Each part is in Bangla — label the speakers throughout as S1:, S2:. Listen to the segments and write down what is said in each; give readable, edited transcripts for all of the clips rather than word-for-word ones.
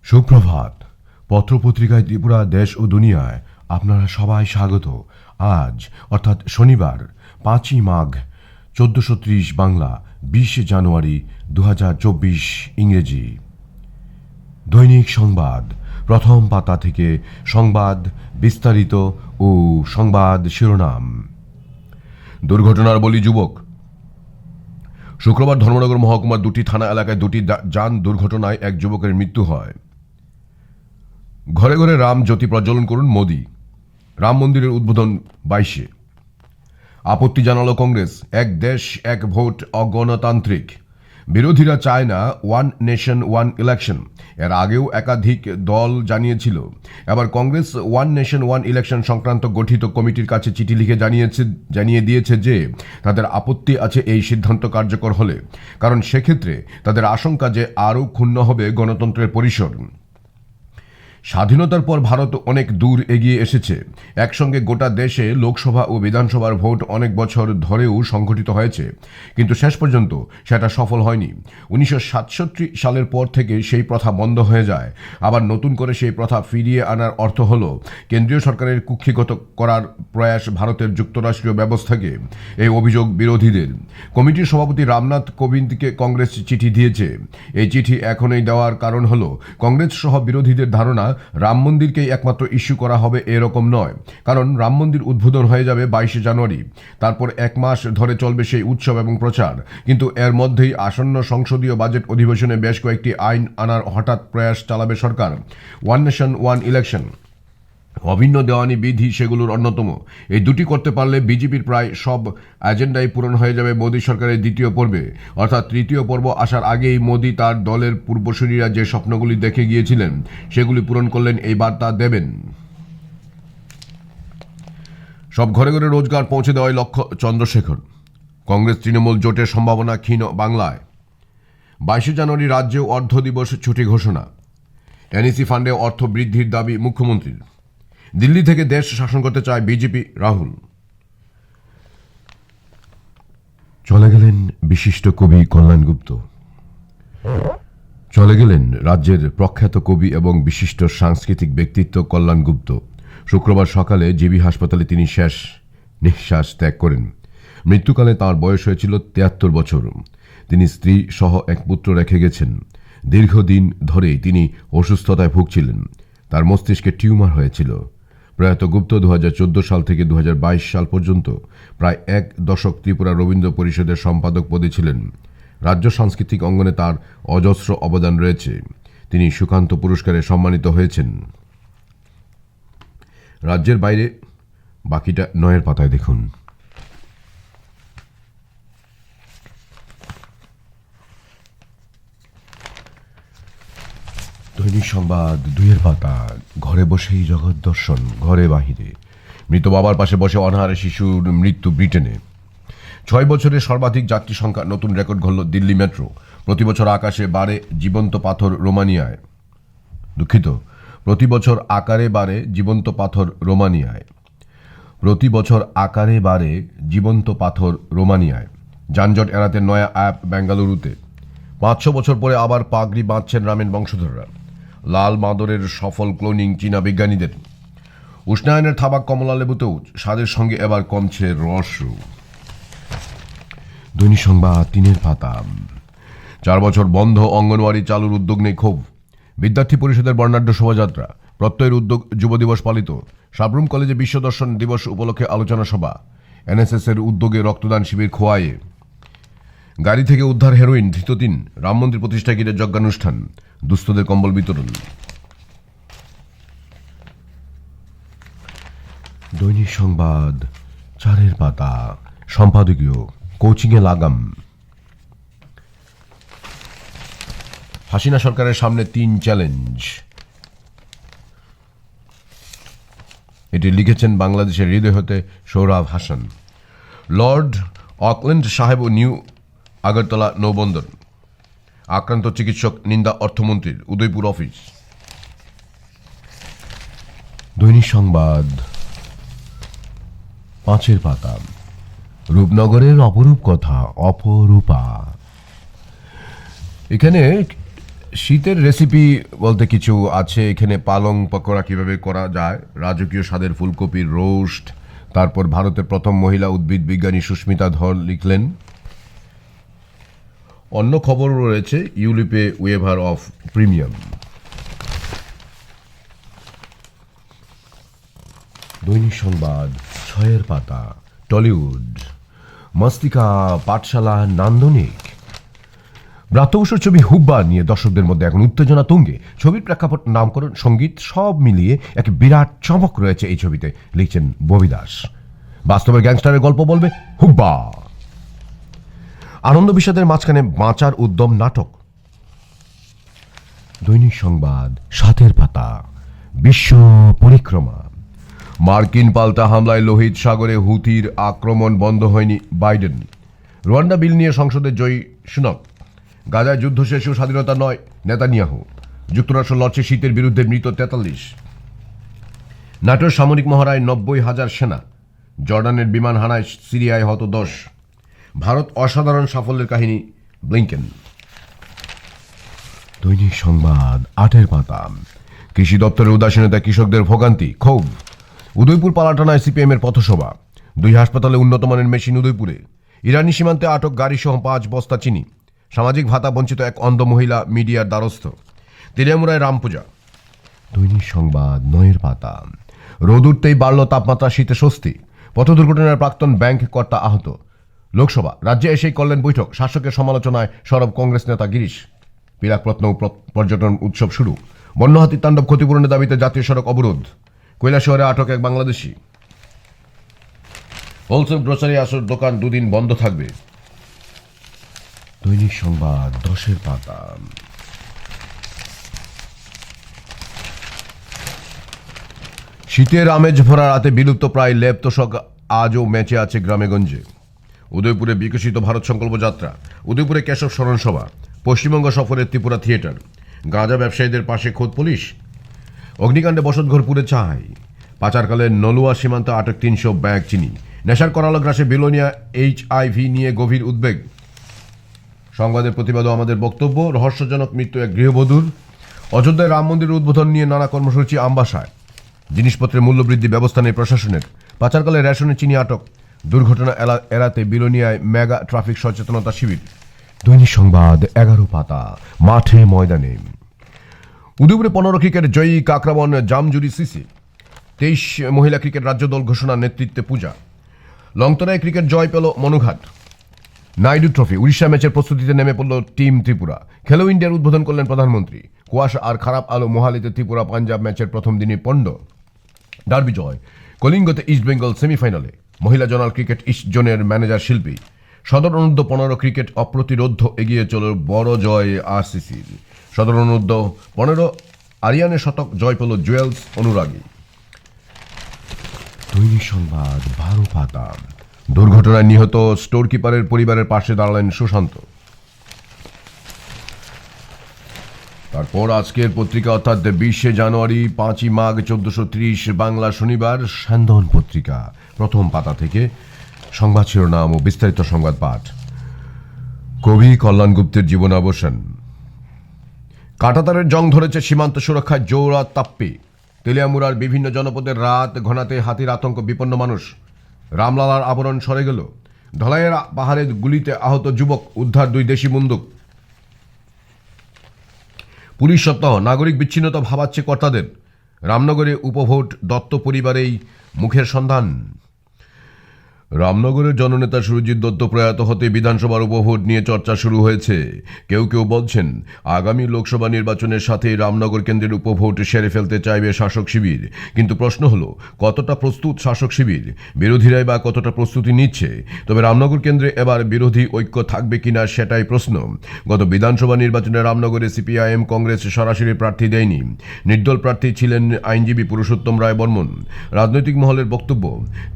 S1: সুপ্রভাত। পত্রপত্রিকায় ত্রিপুরা দেশ ও দুনিয়ায় আপনারা সবাই স্বাগত। আজ অর্থাৎ শনিবার 5ই মাঘ 1430 বাংলা, 20 জানুয়ারি 2024 ইংরেজি। দৈনিক সংবাদ, প্রথম পাতা থেকে সংবাদ বিস্তারিত ও সংবাদ শিরোনাম। দুর্ঘটনার বলি যুবক। শুক্রবার ধর্মনগর মহকুমার দুটি থানা এলাকায় দুটি যান দুর্ঘটনায় এক যুবকের মৃত্যু হয়। ঘরে ঘরে রাম জ্যোতি প্রজ্বলন করুন মোদি। রাম মন্দিরের উদ্বোধন 22-এ। আপত্তি জানালো কংগ্রেস। এক দেশ এক ভোট অগণতান্ত্রিক। বিরোধীরা চায় না ওয়ান নেশন ওয়ান ইলেকশন। এর আগেও একাধিক দল জানিয়েছিল। এবার Congress one nation one election সংক্রান্ত গঠিত কমিটির কাছে চিঠি লিখে জানিয়ে দিয়েছে যে তাদের আপত্তি আছে এই সিদ্ধান্ত কার্যকর হলে, কারণ সেক্ষেত্রে তাদের আশঙ্কা যে আরও ক্ষুণ্ণ হবে গণতন্ত্রের পরিসর। স্বাধীনতার পর ভারত অনেক দূর এগিয়ে এসেছে। একসঙ্গে গোটা দেশে লোকসভা ও বিধানসভার ভোট অনেক বছর ধরেও সংঘটিত হয়েছে, কিন্তু শেষ পর্যন্ত সেটা সফল হয়নি। 1967 সালের পর থেকে সেই প্রথা বন্ধ হয়ে যায়। আবার নতুন করে সেই প্রথা ফিরিয়ে আনার অর্থ হল কেন্দ্রীয় সরকারের কুক্ষিগত করার প্রয়াস ভারতের যুক্তরাষ্ট্রীয় ব্যবস্থাকে। এই অভিযোগ বিরোধীদের। কমিটির সভাপতি রামনাথ কোবিন্দকে কংগ্রেস চিঠি দিয়েছে। এই চিঠি এখনই দেওয়ার কারণ হল কংগ্রেস সহ বিরোধীদের ধারণা রাম মন্দিরকেই একমাত্র ইস্যু করা হবে এরকম নয়, কারণ রাম মন্দির উদ্বোধন হয়ে যাবে 22 জানুয়ারি। তারপর এক মাস ধরে চলবে সেই উৎসব এবং প্রচার। কিন্তু এর মধ্যেই আসন্ন সংসদীয় বাজেট অধিবেশনে বেশ কয়েকটি আইন আনার হঠাৎ প্রয়াস চালাবে সরকার। ওয়ান নেশন ওয়ান ইলেকশন, অভিন্ন দেওয়ানি বিধি সেগুলোর অন্যতম। এই দুটি করতে পারলে বিজেপির প্রায় সব এজেন্ডাই পূরণ হয়ে যাবে মোদী সরকারের দ্বিতীয় পর্বে। অর্থাৎ তৃতীয় পর্ব আসার আগেই মোদী তার দলের পূর্বসূরীরা যে স্বপ্নগুলি দেখে গিয়েছিলেন সেগুলি পূরণ করলেন, এইবার তা দেবেন। সব ঘরে ঘরে রোজগার পৌঁছে দেওয়াই লক্ষ্য চন্দ্রশেখর। কংগ্রেস তৃণমূল জোটের সম্ভাবনা ক্ষীণ বাংলায়। 22 জানুয়ারি রাজ্যেও অর্ধ দিবস ছুটি ঘোষণা। এনইসি ফান্ডে অর্থ বৃদ্ধির দাবি মুখ্যমন্ত্রীর। দিল্লি থেকে দেশ শাসন করতে চায় বিজেপি, রাহুল। চলে গেলেন বিশিষ্ট কবি কল্যাণ গুপ্ত। চলে গেলেন রাজ্যের প্রখ্যাত কবি এবং বিশিষ্ট সাংস্কৃতিক ব্যক্তিত্ব কল্যাণ গুপ্ত। শুক্রবার সকালে জিবি হাসপাতালে তিনি শেষ নিঃশ্বাস ত্যাগ করেন। মৃত্যুকালে তাঁর বয়স হয়েছিল 73 বছর। তিনি স্ত্রী সহ এক পুত্র রেখে গেছেন। দীর্ঘদিন ধরেই তিনি অসুস্থতায় ভুগছিলেন। তার মস্তিষ্কে টিউমার হয়েছিল। প্রয়াত গুপ্ত 2014 সাল থেকে 2022 সাল পর্যন্ত প্রায় এক দশক ত্রিপুরা রবীন্দ্র পরিষদের সম্পাদক পদে ছিলেন। রাজ্য সাংস্কৃতিক অঙ্গনে তার অজস্র অবদান রয়েছে। তিনি সুকান্ত পুরস্কারে সম্মানিত হয়েছেন। রাজ্যের বাইরে বাকিটা 9-এর পাতায় দেখুন। দৈনিক সংবাদ 2-এর পাতা। ঘরে বসেই জগৎ দর্শন, ঘরে বাহিরে। মৃত বাবার পাশে বসে অনাহারে শিশুর মৃত্যু ব্রিটেনে। 6 বছরে সর্বাধিক যাত্রী সংখ্যা, নতুন রেকর্ড গড়ল দিল্লি মেট্রো। প্রতি বছর আকাশে বাড়ে জীবন্ত পাথর রোমানিয়ায়। প্রতি বছর আকারে বাড়ে জীবন্ত পাথর রোমানিয়ায়। প্রতি বছর আকারে বাড়ে জীবন্ত পাথর রোমানিয়ায়। যানজট এড়াতে নয়া অ্যাপ বেঙ্গালুরুতে। 500 বছর পরে আবার পাগড়ি বাঁধছেন রামের বংশধররা। লাল মাদরের সফল ক্লোনিং চীনা বিজ্ঞানীদের। উষ্ণায়নের থাবা কমলা লেবুতেও স্বাদের সঙ্গে এবার কমছে রস। দৈনিক সংবাদ 3-এর পাতা। 4 বছর বন্ধ অঙ্গনওয়াড়ি চালুর উদ্যোগ নেই ক্ষোভ। বিদ্যার্থী পরিষদের বর্ণাঢ্য শোভাযাত্রা। প্রত্যয়ের উদ্যোগ যুব দিবস পালিত। সাবরুম কলেজে বিশ্ব দর্শন দিবস উপলক্ষে আলোচনা সভা। এনএসএস এর উদ্যোগে রক্তদান শিবির খোয়াইয়ে। গাড়ি থেকে উদ্ধার হেরোইন, ধৃত 3। রাম মন্দির প্রতিষ্ঠা ঘিরে যজ্ঞানুষ্ঠান। দুস্থদের কম্বল বিতরণ। দৈনিক সংবাদ 4-এর পাতা। সম্পাদকীয় কোচিংয়ে লাগাম। হাসিনা সরকারের সামনে 3 চ্যালেঞ্জ। এটি লিখেছেন বাংলাদেশের হৃদয় হতে সৌরভ হাসান। লর্ড অকল্যান্ড সাহেব ও নিউ আগরতলা নৌবন্দর। আক্রান্ত চিকিৎসক নিন্দা অর্থমন্ত্রীর, উদয়পুর অফিস। দৈনিক সংবাদ 5-এর পাতা। রূপনগরের অপরূপ কথা, অপরূপা। এখানে শীতের রেসিপি বলতে কিছু আছে এখানে। পালং পকোড়া কিভাবে করা যায়, রাজকীয় স্বাদের ফুলকপির রোস্ট, তারপর ভারতের প্রথম মহিলা উদ্ভিদ বিজ্ঞানী সুস্মিতা ধর লিখলেন। অন্য খবর রয়েছে ইউলিপে ওয়েভার অফ প্রিমিয়াম। দৈনিক সংবাদ 6 পাতা, টলিউড, মস্তিকা পাঠশালা নান্দনিক। ব্রাত্যবসর ছবি হুব্বা নিয়ে দর্শকদের মধ্যে এখন উত্তেজনা তুঙ্গে। ছবির প্রেক্ষাপট, নামকরণ, সঙ্গীত সব মিলিয়ে এক বিরাট চমক রয়েছে এই ছবিতে, লিখছেন ববি দাস। বাস্তবের গ্যাংস্টারের গল্প বলবে হুব্বা। আনন্দ বিষাদের মাঝখানে বাঁচার উদ্যম নাটক। দৈনিক সংবাদ 7 পাতা, বিশ্ব পরিক্রমা। মার্কিন পাল্টা হামলায় লোহিত সাগরে হুথির আক্রমণ বন্ধ হয়নি বাইডেন। রুয়ান্ডা বিল নিয়ে সংসদে জয়ী সুনক। গাজায় যুদ্ধ শেষেও স্বাধীনতা নয় নেতানিয়াহু। যুক্তরাষ্ট্র লড়ছে শীতের বিরুদ্ধে, মৃত 43। নাটোর সামরিক মহড়ায় 90,000 সেনা। জর্ডানের বিমান হানায় সিরিয়ায় হত 10। ভারত অসাধারণ সাফল্যের কাহিনী ব্লিংকেন। দৈনিক সংবাদ 8 পাতা, কৃষি দপ্তরের উদাসীনতা কৃষকদের ভোগান্তি, ক্ষোভ। উদয়পুর পালাটানায় সিপিএম এর পথসভা। 2 হাসপাতালে উন্নত মানের মেশিন উদয়পুরে। ইরানি সীমান্তে আটক গাড়িসহ 5 বস্তা চিনি। সামাজিক ভাতা বঞ্চিত এক অন্ধ মহিলা মিডিয়ার দ্বারস্থ। তেলিয়ামুড়ায় রামপূজা। দৈনিক সংবাদ 9 পাতা, রোদ উঠতেই বাড়ল তাপমাত্রা, শীতে স্বস্তি। পথ দুর্ঘটনার প্রাক্তন ব্যাংক কর্তা আহত। লোকসভা, রাজ্যে এসেই করলেন বৈঠক, শাসকের সমালোচনায় সরব কংগ্রেস নেতা গিরিশ। পিরাকরত্ন পর্যটন উৎসব শুরু। বন্যহাতির তাণ্ডব, ক্ষতিপূরণের দাবিতে জাতীয় সড়ক অবরোধ। কৈলাসহরে আটক এক বাংলাদেশি। হোলসেল গ্রোসারি আসর দোকান 2 দিন বন্ধ থাকবে। দৈনিক সংবাদ 10 পাতা, শীতের আমেজ ভরা রাতে বিলুপ্ত প্রায় লেপ তোষক আজও ম্যাচে আছে গ্রামেগঞ্জে। উদয়পুরে বিকশিত ভারত সংকল্প যাত্রা। উদয়পুরে কেশব স্মরণ সভা। পশ্চিমবঙ্গ সফরে ত্রিপুরা থিয়েটার। গাঁজা ব্যবসায়ীদের পাশে খোদ পুলিশ। অগ্নিকাণ্ডে বসতঘর পুড়ে ছাই। পাচারকালে নলুয়া সীমান্তে আটক 300 ব্যাগ চিনি। নেশার করালো গ্রাসে বিলোনিয়া HIV নিয়ে গভীর উদ্বেগ। সংবাদের প্রতিবাদও আমাদের বক্তব্য। রহস্যজনক মৃত্যু এক গৃহবধূর। অযোধ্যায় রাম মন্দিরের উদ্বোধন নিয়ে নানা কর্মসূচি আমবাসায়। জিনিসপত্রের মূল্যবৃদ্ধি ব্যবস্থা নেই প্রশাসনের। পাচারকালে রেশনে চিনি আটক। দুর্ঘটনা এড়াতে বিলোনিয়ায় মেগা ট্রাফিক সচেতনতা শিবির। দৈনিক সংবাদ 11 পাতা, মাঠে ময়দানে। উদয়পুরে 15 ক্রিকেট জয়ী কাকরাবন জামজুরি সিসি। 23 মহিলা ক্রিকেট রাজ্য দল ঘোষণা, নেতৃত্বে পূজা। লংতরায় ক্রিকেট জয় পেল মনুঘাট। নাইডু ট্রফি, উড়িষ্যা ম্যাচের প্রস্তুতিতে নেমে পড়ল টিম ত্রিপুরা। খেলো ইন্ডিয়ার উদ্বোধন করলেন প্রধানমন্ত্রী। কুয়াশা আর খারাপ আলো মোহালিতে ত্রিপুরা পাঞ্জাব ম্যাচের প্রথম দিনে পণ্ড। ডার্বি জয়। কলিঙ্গতে ইস্ট বেঙ্গল সেমিফাইনালে। মহিলা জোনাল ক্রিকেট ইস্ট জোনের ম্যানেজার শিল্পী। সদর অনূর্ধ্ব 15 ক্রিকেট অপ্রতিরোধ্য এগিয়ে চল বড় জয় RCCর। সদর অনূর্ধ্ব 15 আরিয়ানের শতক জয় পেল জুয়েলস অনুরাগী। দৈনিক সংবাদ 12 পাতা, দুর্ঘটনায় নিহত স্টোর কিপারের পরিবারের পাশে দাঁড়ালেন সুশান্ত। তারপর আজকের পত্রিকা অর্থাৎ 20 জানুয়ারি 5 মাঘ 1430 বাংলা শনিবার, স্যান্দন পত্রিকা প্রথম পাতা থেকে সংবাদ শিরোনাম ও বিস্তারিত সংবাদ পাঠ। কবি কল্যাণ গুপ্তের জীবনাবসান। কাঁটাতারের জং ধরেছে সীমান্ত সুরক্ষায় জোড়া তাপ্পি। তেলিয়ামুড়ার বিভিন্ন জনপদের রাত ঘনাতে হাতির আতঙ্ক, বিপন্ন মানুষ। রামলালার আবরণ সরে গেল। ধলাইয়ের পাহাড়ের গুলিতে আহত যুবক, উদ্ধার 2 দেশি বন্দুক। পুলিশ সপ্তাহ, নাগরিক বিচ্ছিন্নতা ভাবাচ্ছে কর্তাদের। রামনগরে উপভোট, দত্ত পরিবারেই মুখের সন্ধান। রামনগরের জননেতা সুরজিৎ দত্ত প্রয়াত হতে বিধানসভার উপভোট নিয়ে চর্চা শুরু হয়েছে। কেউ কেউ বলছেন আগামী লোকসভা নির্বাচনের সাথে রামনগর কেন্দ্রের উপভোট সেরে ফেলতে চাইবে শাসক শিবির। কিন্তু প্রশ্ন হলো, কতটা প্রস্তুত শাসক শিবির? বিরোধীরাই বা কতটা প্রস্তুতি নিচ্ছে? তবে রামনগর কেন্দ্রে এবার বিরোধী ঐক্য থাকবে কিনা সেটাই প্রশ্ন। গত বিধানসভা নির্বাচনে রামনগরে CPIM কংগ্রেস সরাসরি প্রার্থী দেয়নি। নির্দল প্রার্থী ছিলেন আইনজীবী পুরুষোত্তম রায় বর্মন। রাজনৈতিক মহলের বক্তব্য,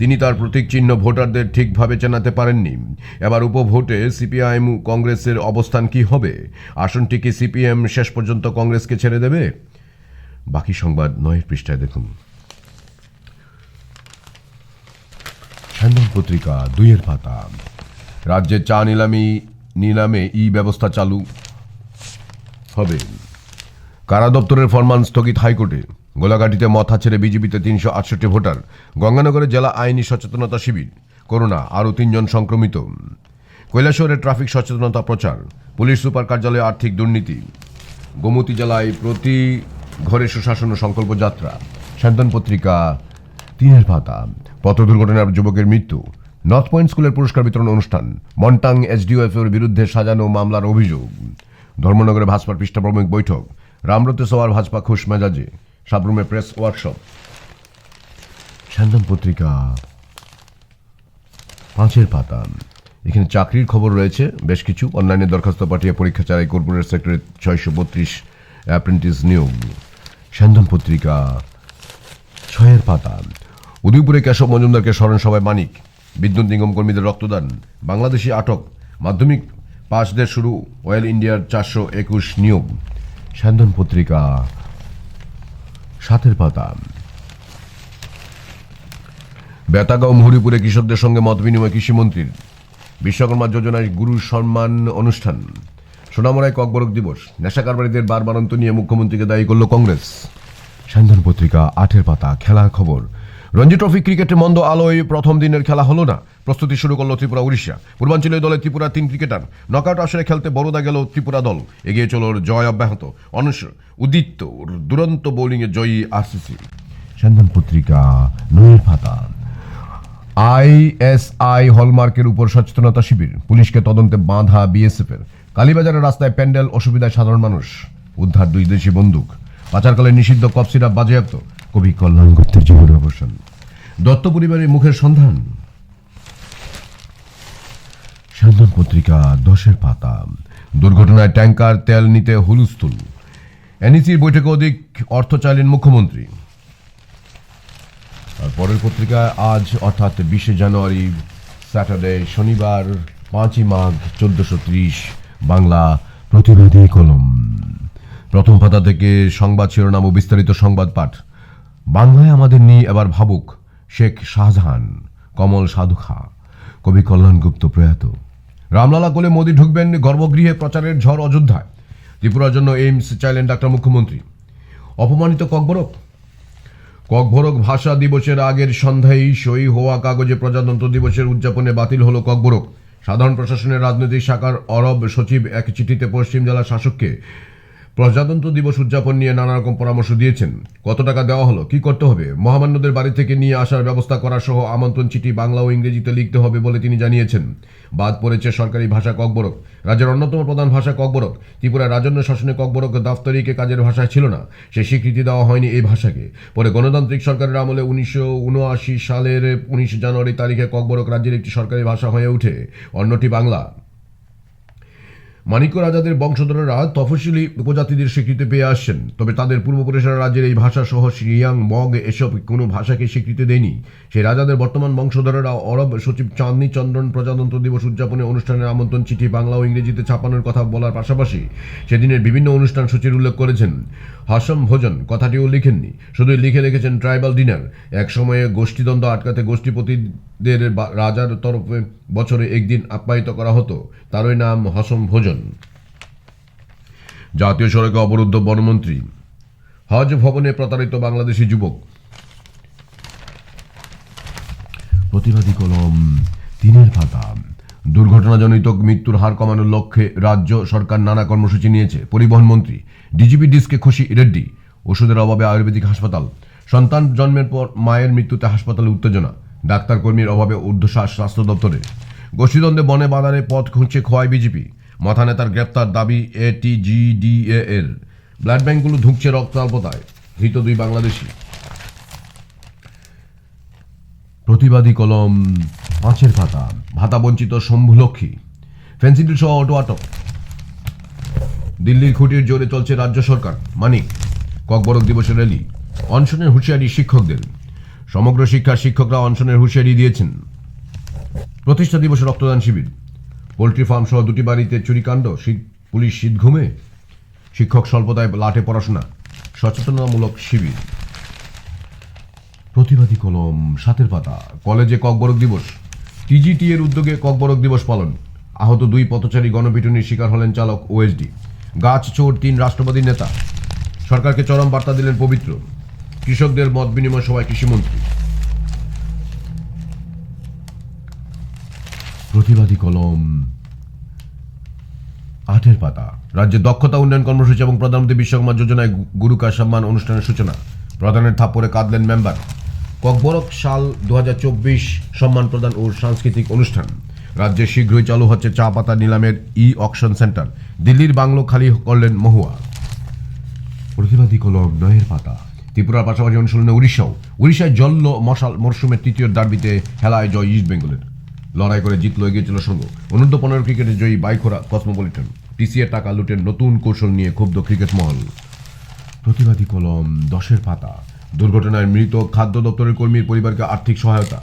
S1: তিনি তার প্রতীক চিহ্ন ভোটারদের ঠিকভাবে চেনাতে পারেননি। এবার উপভোটে CPIM কংগ্রেসের অবস্থান কি হবে? আসনটি কি CPM শেষ পর্যন্ত কংগ্রেসকে ছেড়ে দেবে? বাকি সংবাদ 9 পৃষ্ঠায় দেখুন। স্যান্দন পত্রিকা 2 পাতা, রাজ্যে চা নিলামে ব্যবস্থা চালু হবে। কারা দপ্তরের ফরমান স্থগিত হাইকোর্টে। গোলাঘাটিতে মথা ছেড়ে বিজেপিতে 368 ভোটার। গঙ্গানগরে জেলা আইনি সচেতনতা শিবির। করোনা, আরও 3 জন সংক্রমিত। কৈলাসহরে ট্রাফিক সচেতনতা প্রচার। পুলিশ সুপার কার্যালয়ে আর্থিক দুর্নীতি। গোমতী জেলায় প্রতি ঘরে সুশাসন ও সংকল্প যাত্রা। সন্তান পত্রিকা 3 পাতা। পথ দুর্ঘটনার যুবকের মৃত্যু। নর্থ পয়েন্ট স্কুলের পুরস্কার বিতরণ অনুষ্ঠান। মন্টাং এসডিওএফ এর বিরুদ্ধে সাজানো মামলার অভিযোগ। ধর্মনগরে ভাজপার পৃষ্ঠা প্রমুখ বৈঠক। রামরতে সওয়ার ভাজপা খুশ মেজাজে। সাবরুমে প্রেস ওয়ার্কশপ। সন্তান পত্রিকা 5 পাতা। এখানে চাকরির খবর রয়েছে বেশ কিছু। অনলাইনে দরখাস্ত পাঠিয়ে পরীক্ষা চালায় কর্পোরেট সেক্টরে 632 অ্যাপ্রেন্টিস নিয়োগ। সন্তান পত্রিকা 6 পাতা। উদয়পুরে কেশব মজুমদারকে স্মরণ সভায় মানিক। বিদ্যুৎ নিগম কর্মীদের রক্তদান। বাংলাদেশি আটক। মাধ্যমিক পাসদের শুরু অয়েল ইন্ডিয়ার 421 নিয়োগ। সন্তান পত্রিকা 7 পাতা। বেতাগাঁও মুহুরীপুরে কৃষকদের সঙ্গে মত বিনিময় কৃষিমন্ত্রীর। বিশ্বকর্মা যোজনায় গুরু সম্মান অনুষ্ঠান। সোনামুড়ায় ককবরক দিবস। নেশা কারবারিদের বারবারন্ত নিয়ে মুখ্যমন্ত্রীকে দায়ী করল কংগ্রেস। সন্ধান পত্রিকা 8 পাতা। খেলার খবর। রঞ্জি ট্রফি ক্রিকেটে মন্দ আলোয় প্রথম দিনের খেলা হলো না। প্রস্তুতি শুরু করল ত্রিপুরা উড়িষ্যা। পূর্বাঞ্চলীয় দলে ত্রিপুরা 3 ক্রিকেটার। নকআউট আসরে খেলতে বরোদা গেল ত্রিপুরা দল। এগিয়ে চল জয় অব্যাহত। উদিত্য দুরন্ত বোলিংয়ে জয়ী আরসিসি। সন্ধান পত্রিকা 9 পাতা। আইএসআই হলমার্কের উপর সচেতনতা শিবির। পুলিশকে তদন্তে বাঁধা বিএসএফ এর। কালীবাজারের রাস্তায় প্যান্ডেল, অসুবিধায় সাধারণ মানুষ। উদ্ধার 2 দেশি বন্দুক। পাচারকালে নিষিদ্ধ কফ সিরাপ বাজেয়াপ্ত। কবি কল্যাণ গুপ্তের জীবনের অবসান। দত্ত পরিবারের মুখের সন্ধান। সন্ধান পত্রিকা 10 পাতা। দুর্ঘটনায় ট্যাঙ্কার তেল নিতে হুলস্থুল। এনইসির বৈঠকে অধিক অর্থ চাইলেন মুখ্যমন্ত্রী। আর পরের পত্রিকায় আজ অর্থাৎ 20 জানুয়ারি স্যাটারডে শনিবার 5 মাঘ 1430 বাংলা প্রতিবাদী কলম। প্রথম পাতা থেকে সংবাদ শিরোনাম ও বিস্তারিত সংবাদ পাঠ। বাংলায় আমাদের নিয়ে এবার ভাবুক শেখ শাহজাহান, কমল সাধু খা। কবি কল্যাণ গুপ্ত প্রয়াত। রামলালা কোলে মোদী ঢুকবেন গর্ভগৃহে, প্রচারের ঝড় অযোধ্যায়। ত্রিপুরার জন্য এইমস চাইলেন ডাক্তার মুখ্যমন্ত্রী। অপমানিত ককবরক। ককবরক ভাষা দিবসের আগের সন্ধ্যায় সই হওয়া কাগজে প্রজাতন্ত্র দিবসের উদযাপনে বাতিল হলো ককবরক। সাধারণ প্রশাসনের রাজনৈতিক শাখার অরব সচিব এক চিঠিতে পশ্চিম জেলা শাসককে প্রজাতন্ত্র দিবস উদযাপন নিয়ে নানা রকম পরামর্শ দিয়েছেন। কত টাকা দেওয়া হলো, কি করতে হবে, মহামান্যদের বাড়ি থেকে নিয়ে আসার ব্যবস্থা করা সহ আমন্ত্রণ চিঠি বাংলা ও ইংরেজিতে লিখতে হবে বলে তিনি জানিয়েছেন। বাদ পড়েছে সরকারি ভাষা ককবরক। রাজ্যের অন্যতম প্রধান ভাষা ককবরক। ত্রিপুরার রাজন্য শাসনে ককবরক দাপ্তরিকে কাজের ভাষায় ছিল না। সে স্বীকৃতি দেওয়া হয়নি এই ভাষাকে। পরে গণতান্ত্রিক সরকারের আমলে 1979 সালের 19 জানুয়ারি তারিখে ককবরক রাজ্যের একটি সরকারি ভাষা হয়ে ওঠে, অন্যটি বাংলা। মানিক্য রাজাদের বংশধররা তফসিলি উপজাতিদের স্বীকৃতি পেয়ে আসছেন, তবে তাদের পূর্বপুরুষেরা রাজ্যের এই ভাষা সহ সিরিয়াং, মগ এসব কোনো ভাষাকে স্বীকৃতি দেয়নি। সেই রাজাদের বর্তমান বংশধরেরা অরব সচিব চাঁদনী চন্দ্রন প্রজাতন্ত্র দিবস উদযাপনে অনুষ্ঠানের আমন্ত্রণ চিঠি বাংলা ও ইংরেজিতে ছাপানোর কথা বলার পাশাপাশি সেদিনের বিভিন্ন অনুষ্ঠান সূচির উল্লেখ করেছেন। হাসম ভোজন কথাটিও লিখেননি, শুধুই লিখে রেখেছেন ট্রাইবাল ডিনার। এক সময়ে গোষ্ঠীদ্বন্দ্ব আটকাতে গোষ্ঠীপতিদের রাজার তরফে বছরে একদিন আপ্যায়িত করা হতো, তারই নাম হাসম ভোজন। জাতীয় সড়কে অবরুদ্ধ বনমন্ত্রী। হজ ভবনে প্রতারিত বাংলাদেশি যুবক। প্রতিবাদী কলম 3 পাতা। দুর্ঘটনাজনিত মৃত্যুর হার কমানোর লক্ষ্যে রাজ্য সরকার নানা কর্মসূচি নিয়েছে। পরিবহন মন্ত্রী। ডিজিপি ডিস্কে খুশি রেড্ডি। ওষুধের অভাবে আয়ুর্বেদিক হাসপাতাল। সন্তান জন্মের পর মায়ের মৃত্যুতে হাসপাতালে উত্তেজনা। ডাক্তার কর্মীর অভাবে ঊর্ধ্বশ্বাস স্বাস্থ্য দপ্তরে। গোষ্ঠীদ্বন্দ্বে বনে বাজারে পথ খুঁজছে খোয়াই বিজেপি। মাথা নেতার গ্রেপ্তার দাবি এটিজিডিএ এর। ব্লাড ব্যাংকগুলো ধুঁকছে রক্তাল্পতায়, ধৃত 2 বাংলাদেশি। প্রতিবাদী কলম 5 পাতা। ভাতা বঞ্চিত শম্ভুলক্ষ্মী। ফেন্সিডিল সহ অটো আটক। দিল্লির খুঁটির জোরে চলছে রাজ্য সরকার। মানিক। ককবরক দিবসের র্যালি। অনশনের হুঁশিয়ারি শিক্ষকদের। সমগ্র শিক্ষার শিক্ষকরা অনশনের হুঁশিয়ারি দিয়েছেন। প্রতিষ্ঠা দিবসে রক্তদান শিবির। পোল্ট্রি ফার্ম সহ 2টি বাড়িতে চুরিকাণ্ড, পুলিশ শীত ঘুমে। শিক্ষক স্বল্পতায় লাটে পড়াশোনা। সচেতনতামূলক শিবির। প্রতিবাদী কলম 7 পাতা। কলেজে ককবরক দিবস। টিজিটি এর উদ্যোগে ককবরক দিবস পালন। আহত 2 পথচারী, গণপিটুনির শিকার হলেন চালক ওএসডি। গাছ চোর 3 রাষ্ট্রবাদী নেতা। সরকারকে চরম বার্তা দিলেন পবিত্র। কৃষকদের মত বিনিময় সভায় কৃষিমন্ত্রী। প্রতিবাদী কলম 8 পাতা। রাজ্যে দক্ষতা উন্নয়ন কর্মসূচি এবং প্রধানমন্ত্রী বিশ্বকর্মা যোজনায় গুরুকা সম্মান অনুষ্ঠানের সূচনা। প্রধানের থাপ্পড়ে কাঁদলেন মেম্বার। ককবরক সাল 2024 সম্মান প্রদান ও সাংস্কৃতিক অনুষ্ঠান। রাজ্যে শীঘ্রই চালু হচ্ছে চা পাতা নিলামের অকশন সেন্টার। দিল্লির বাংলো খালি করলেন মহুয়া। প্রতিবাদী কলম 9 পাতা। ত্রিপুরার পাশাপাশি অনুশীলনে উড়িষ্যায় জল্ল মশাল মরশুমের তৃতীয় ডার্বিতে হেলায় জয় ইস্ট বেঙ্গলের। লড়াই করে জিতল এগিয়েছিল সঙ্গ। অনূর্ধ্ব 15 ক্রিকেটে জয়ী বাইখোরা কসমোপলিটন। টিসিএ টাকা লুটের নতুন কৌশল নিয়ে ক্ষুব্ধ ক্রিকেট মহল। প্রতিবাদী কলম 10 পাতা। দুর্ঘটনায় মৃত খাদ্য দপ্তরের কর্মীর পরিবারকে আর্থিক সহায়তা।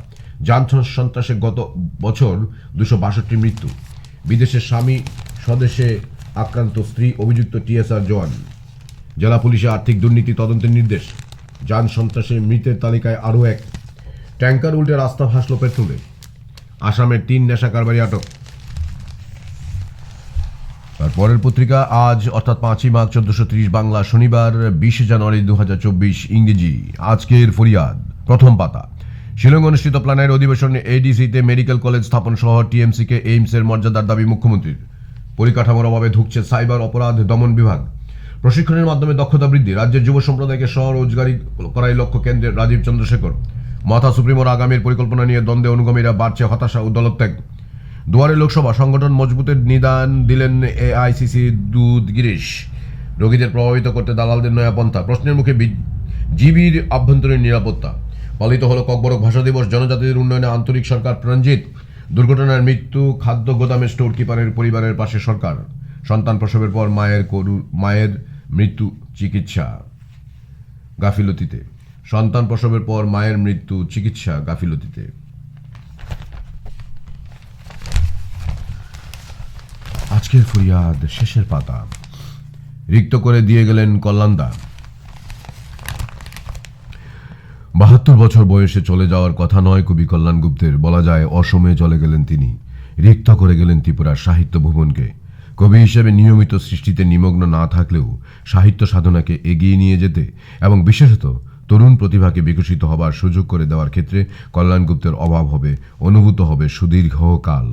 S1: যান সন্ত্রাসে গত বছর 262 মৃত্যু। বিদেশে স্বামী, স্বদেশে আক্রান্ত স্ত্রী, অভিযুক্ত টিএসআর জওয়ান। জেলা পুলিশে আর্থিক দুর্নীতি তদন্তের নির্দেশ। যান সন্ত্রাসে মৃতের তালিকায় আরও এক। ট্যাঙ্কার উল্টে রাস্তা ভাসল পেট্রোলে। আসামের 3 নেশা কারবারি আটক। আর পরের পত্রিকা আজ অর্থাৎ 5 মার্চ 1430 বাংলা, শনিবার 20 জানুয়ারি 2024 ইংরেজি। আজকের ফরিয়াদ প্রথম পাতা। শিলং অনুষ্ঠিত প্ল্যানারি অধিবেশনে এডিসিতে মেডিকেল কলেজ স্থাপন সহ টিএমসিকে এইমসের মর্যাদার দাবি মুখ্যমন্ত্রীর। পরিকাঠামোর অভাবে ধুঁকছে সাইবার অপরাধ দমন বিভাগ। প্রশিক্ষণের মাধ্যমে দক্ষতা বৃদ্ধি। রাজ্যের যুব সম্প্রদায়কে স্বরোজগারী করাই লক্ষ্য কেন্দ্রের। রাজীব চন্দ্রশেখর। মাথা সুপ্রিমোর আগামীর পরিকল্পনা নিয়ে দ্বন্দ্বে অনুগামীরা, বাড়ছে হতাশা ও দলত্যাগ। দুয়ারে লোকসভা, সংগঠন মজবুতের নিদান দিলেন এআইসিসি দূত গিরিশ। রোগীদের প্রভাবিত করতে দালালদের নয়া পন্থা। প্রশ্নের মুখে জিবির আভ্যন্তরীণ নিরাপত্তা। পালিত হলো ককবরক ভাষা দিবস। জনজাতিদের উন্নয়নে আন্তরিক সরকার প্রাণজিৎ। দুর্ঘটনার মৃত্যু খাদ্য গোদামের স্টোর কিপারের পরিবারের পাশে সরকার। সন্তান প্রসবের পর মায়ের মৃত্যু চিকিৎসা গাফিলতিতে। সন্তান প্রসবের পর মায়ের মৃত্যু চিকিৎসা গাফিলতিতে। আজকের ফরিয়াদ শেষের পাতা। রিক্ত করে দিয়ে গেলেন কল্যাণদা। 72 বছর বয়সে চলে যাওয়ার কথা নয় কবি কল্যাণ গুপ্তের। বলা যায় অসময়ে চলে গেলেন তিনি। রিক্ত করে গেলেন ত্রিপুরার সাহিত্য ভুবনকে। কবি হিসেবে নিয়মিত সৃষ্টিতে নিমগ্ন না থাকলেও সাহিত্য সাধনাকে এগিয়ে নিয়ে যেতে এবং বিশেষত তরুণ প্রতিভাকে বিকশিত হবার সুযোগ করে দেওয়ার ক্ষেত্রে কল্যাণ গুপ্তের অভাব হবে, অনুভূত হবে সুদীর্ঘকাল।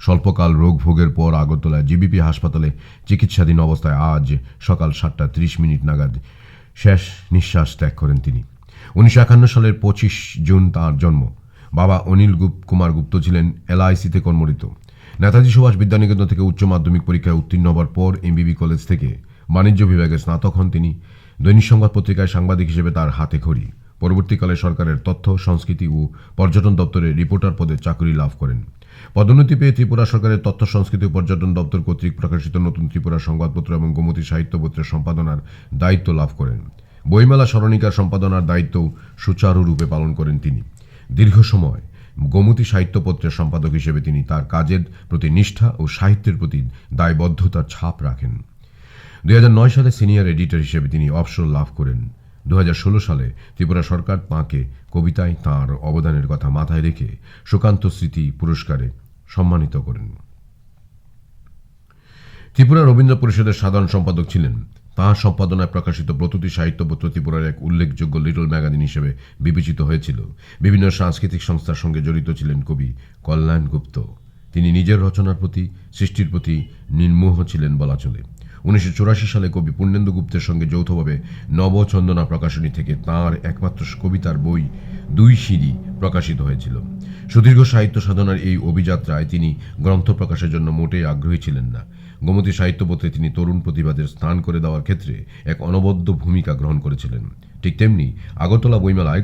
S1: স্বল্পকাল রোগ ভোগের পর আগরতলায় জিবিপি হাসপাতালে চিকিৎসাধীন অবস্থায় আজ সকাল 7:30 নাগাদ শেষ নিঃশ্বাস ত্যাগ করেন তিনি। 1951 সালের 25 জুন তাঁর জন্ম। বাবা অনিল কুমার গুপ্ত ছিলেন এলআইসিতে কর্মরত। নেতাজি সুভাষ বিদ্যানিকেতন থেকে উচ্চ মাধ্যমিক পরীক্ষায় উত্তীর্ণ হবার পর এমবিবি কলেজ থেকে বাণিজ্য বিভাগে স্নাতক হন তিনি। দৈনিক সংবাদ পত্রিকায় সাংবাদিক হিসেবে তার হাতে খড়ি। পরবর্তীকালে সরকারের তথ্য, সংস্কৃতি ও পর্যটন দপ্তরে রিপোর্টার পদে চাকরি লাভ করেন। পদোন্নতি পেয়ে ত্রিপুরা সরকারের তথ্য, সংস্কৃতি ও পর্যটন দপ্তর কর্তৃক প্রকাশিত নতুন ত্রিপুরা সংবাদপত্র এবং গোমতী সাহিত্যপত্রের সম্পাদনার দায়িত্ব লাভ করেন। বইমেলা স্মরণিকার সম্পাদনার দায়িত্ব সুচারুরূপে পালন করেন তিনি। দীর্ঘ সময় গোমতী সাহিত্যপত্রের সম্পাদক হিসেবে তিনি তার কাজের প্রতি নিষ্ঠা ও সাহিত্যের প্রতি দায়বদ্ধতার ছাপ রাখেন। 2009 সালে সিনিয়র এডিটর হিসেবে তিনি অবসর লাভ করেন। 2016 সালে ত্রিপুরা সরকার তাঁকে কবিতায় তাঁর অবদানের কথা মাথায় রেখে সুকান্ত স্মৃতি পুরস্কারে সম্মানিত করেন। ত্রিপুরা রবীন্দ্র পরিষদের সাধারণ সম্পাদক ছিলেন। তাঁর সম্পাদনায় প্রকাশিত প্রতিটি সাহিত্যপত্র ত্রিপুরার এক উল্লেখযোগ্য লিটল ম্যাগাজিন হিসেবে বিবেচিত হয়েছিল। বিভিন্ন সাংস্কৃতিক সংস্থার সঙ্গে জড়িত ছিলেন কবি কল্যাণ গুপ্ত। তিনি নিজের রচনার প্রতি, সৃষ্টির প্রতি নির্মোহ ছিলেন বলা চলে। 1984 সালে কবি পূর্ণেন্দু গুপ্তের সঙ্গে যৌথভাবে নবচন্দনা প্রকাশনী থেকে তাঁর একমাত্র কবিতার বই 2 সিঁড়ি প্রকাশিত হয়েছিল। সুদীর্ঘ সাহিত্য সাধনার এই অভিযাত্রায় তিনি গ্রন্থ প্রকাশের জন্য মোটেই আগ্রহী ছিলেন না। গোমতী সাহিত্যপত্রে তিনি তরুণ প্রতিবাদের স্থান করে দেওয়ার ক্ষেত্রে এক অনবদ্য ভূমিকা গ্রহণ করেছিলেন। ঠিক তেমনি আগরতলা বইমেলায়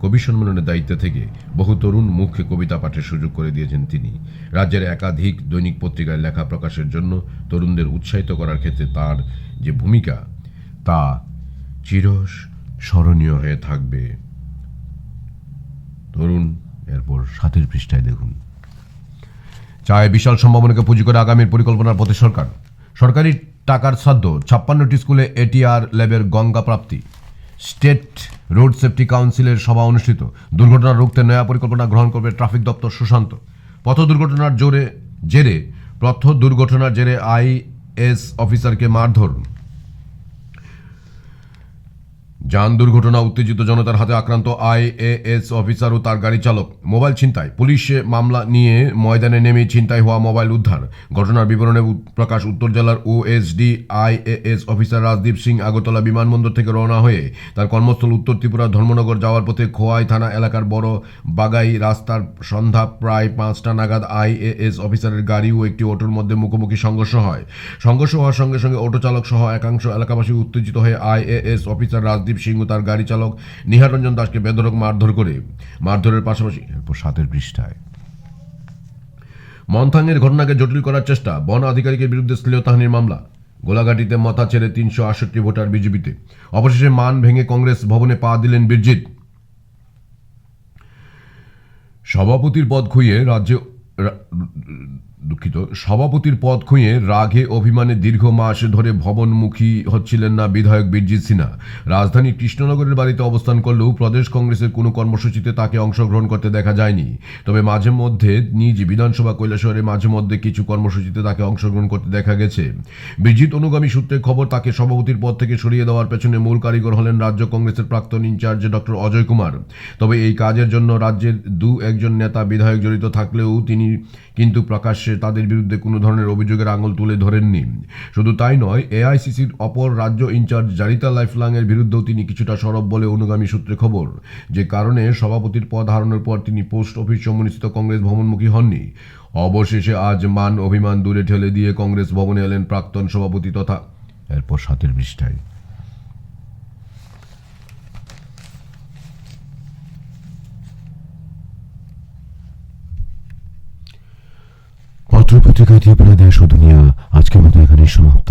S1: কবি সম্মেলনের দায়িত্ব থেকে বহু তরুণ মুখে কবিতা পাঠের সুযোগ করে দিয়েছেন তিনি। রাজ্যের একাধিক দৈনিক পত্রিকায় লেখা প্রকাশের জন্য তরুণদের উৎসাহিত করার ক্ষেত্রে তার যে ভূমিকা, তা চিরস্মরণীয় হয়ে থাকবে। তরুণ এরপর 7 পৃষ্ঠায় দেখুন। চায় বিশাল সম্ভাবনাকে পুঁজি করে আগামীর পরিকল্পনার পথে সরকার। সরকারি টাকার সাধ্য 56টি স্কুলে এটিআর ল্যাবের গঙ্গা প্রাপ্তি। স্টেট রোড সেফটি কাউন্সিলের সভা অনুষ্ঠিত। দুর্ঘটনা রুখতে নয়া পরিকল্পনা গ্রহণ করবে ট্রাফিক দপ্তর সুশান্ত। পথ দুর্ঘটনার জেরে আইএস অফিসারকে মারধর। যান দুর্ঘটনা, উত্তেজিত জনতার হাতে আক্রান্ত আইএএস অফিসার ও তার গাড়ি চালক। মোবাইল ছিনতাই, পুলিশে মামলা নিয়ে ময়দানে নেমে ছিনতাই হওয়া মোবাইল উদ্ধার। ঘটনার বিবরণে প্রকাশ, উত্তর জেলার OSD IAS officer Rajdeep Singh Agartala বিমানবন্দর থেকে রওনা হয়ে তার কর্মস্থল উত্তর ত্রিপুরা ধর্মনগর যাওয়ার পথে খোয়াই থানা এলাকার বড় বাগাই রাস্তার সন্ধ্যা প্রায় 5টা নাগাদ আইএএস অফিসারের গাড়ি ও একটি অটোর মধ্যে মুখোমুখি সংঘর্ষ হয়। সংঘর্ষ হওয়ার সঙ্গে সঙ্গে অটো চালক সহ একাংশ এলাকাবাসী উত্তেজিত হয়ে আইএএস অফিসার রাজদীপ সিং ও তার গাড়ি চালক নিহার রঞ্জন দাসকে বেধড়ক মারধরের পাশাপাশি 7 পৃষ্ঠায় মন্থাংয়ের ঘটনাকে জটিল করার চেষ্টা, বন আধিকারিকের বিরুদ্ধে শ্লীলতাহানির মামলা। গোলাঘাটিতে মাথা ছেড়ে 368 ভোটার বিজেপিতে। অবশেষে মান ভেঙে কংগ্রেস ভবনে পা দিলেন বীরজিৎ। সভাপতির পদ খুঁয়ে রাগে অভিমানে দীর্ঘ মাস ধরে ভবনমুখী হচ্ছিলেন না বিধায়ক বীরজিৎ সিনহা। রাজধানীর কৃষ্ণনগরের বাড়িতে অবস্থান করলেও প্রদেশ কংগ্রেসের কোনো কর্মসূচিতে তাকে অংশগ্রহণ করতে দেখা যায়নি। তবে মাঝে মধ্যে নিজ বিধানসভা কৈলাসহরে মাঝে মধ্যে কিছু কর্মসূচিতে তাকে অংশগ্রহণ করতে দেখা গেছে। বীরজিৎ অনুগামী সূত্রে খবর, তাকে সভাপতির পদ থেকে সরিয়ে দেওয়ার পেছনে মূল কারিগর হলেন রাজ্য কংগ্রেসের প্রাক্তন ইনচার্জ ডক্টর অজয় কুমার। তবে এই কাজের জন্য রাজ্যের 2-1জন নেতা বিধায়ক জড়িত থাকলেও তিনি কিন্তু প্রকাশ্যে তাদের বিরুদ্ধে কোনো ধরনের অভিযোগের আঙুল তুলে ধরেননি। শুধু তাই নয়, এআইসিসির অপর রাজ্য ইনচার্জ জারিতা লাইফলাং এর বিরুদ্ধেও তিনি কিছুটা সরব বলে অনুগামী সূত্রে খবর, যে কারণে সভাপতির পদ হারানোর পর তিনি পোস্ট অফিস সম্মনিত কংগ্রেস ভবনমুখী হননি। অবশেষে আজ মান অভিমান দূরে ঠেলে দিয়ে কংগ্রেস ভবনে এলেন প্রাক্তন সভাপতি তথা এরপর 7 পৃষ্ঠায়
S2: পত্র পত্রিকা দিয়ে প্রায় দেশ ও দুনিয়া আজকের মতো এখানেই সমাপ্ত।